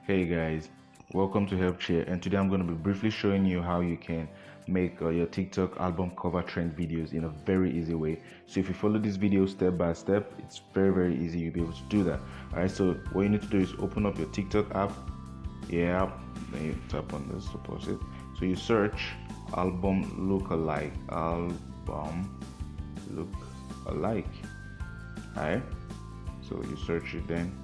Hey guys, welcome to Help Chair, and today I'm going to be briefly showing you how you can make your TikTok album cover trend videos in a very easy way. So if you follow this video step by step, it's very easy. You'll be able to do that. Alright, so what you need to do is open up your TikTok app. Yeah, then you tap on this to pause it. So you search Albumlookalike. Albumlookalike. Alright, so you search it then.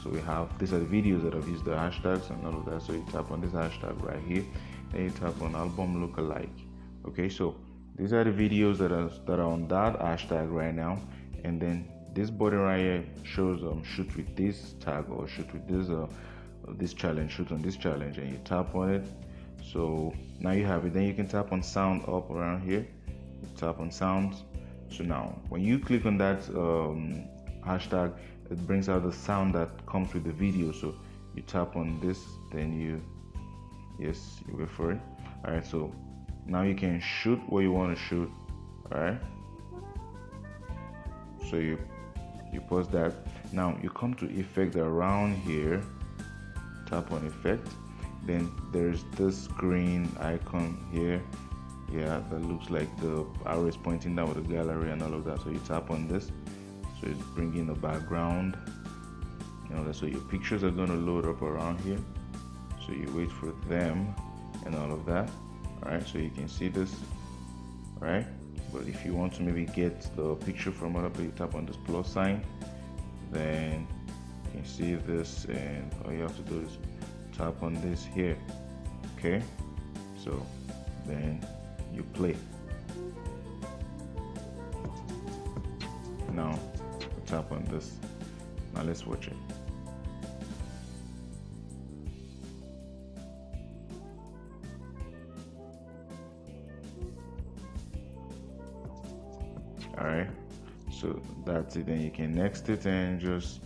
So we have, these are the videos that have used the hashtags and all of that. So you tap on this hashtag right here, then you tap on Albumlookalike. Okay, so these are the videos that are on that hashtag right now, and then this button right here shows shoot with this tag or shoot with this challenge, shoot on this challenge, and you tap on it. So now you have it. Then you can tap on sound up around here. You tap on sounds. So now when you click on that hashtag, it brings out the sound that comes with the video. So you tap on this, then you wait for it. All right, so now you can shoot what you want to shoot. All right, so you pause that. Now you come to effect around here, tap on effect, then there's this green icon here, yeah, that looks like the arrow is pointing down with the gallery and all of that. So you tap on this, so it's bringing the background, you know, so your pictures are going to load up around here, so you wait for them and all of that. All right, so you can see this, right? But if you want to maybe get the picture from other place, you tap on this plus sign, then you can see this, and all you have to do is tap on this here. Okay, so then you play. Now tap on this. Now let's watch it. Alright, so that's it. Then you can next it and just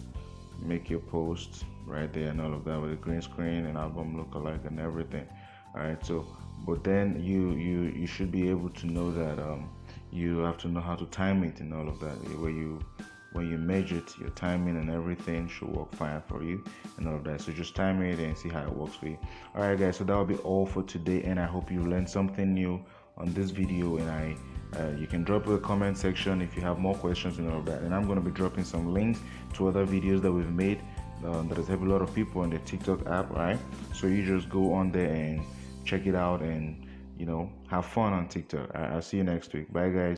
make your post right there and all of that with a green screen and Albumlookalike and everything. Alright, so but then you should be able to know that you have to know how to time it and all of that. When you measure it, your timing and everything should work fine for you and all of that. So just time it and see how it works for you. Alright guys, so that will be all for today, and I hope you learned something new on this video. And you can drop a comment section if you have more questions and all of that. And I'm going to be dropping some links to other videos that we've made that has helped a lot of people on the TikTok app, right? So you just go on there and check it out and, you know, have fun on TikTok. I'll see you next week. Bye guys.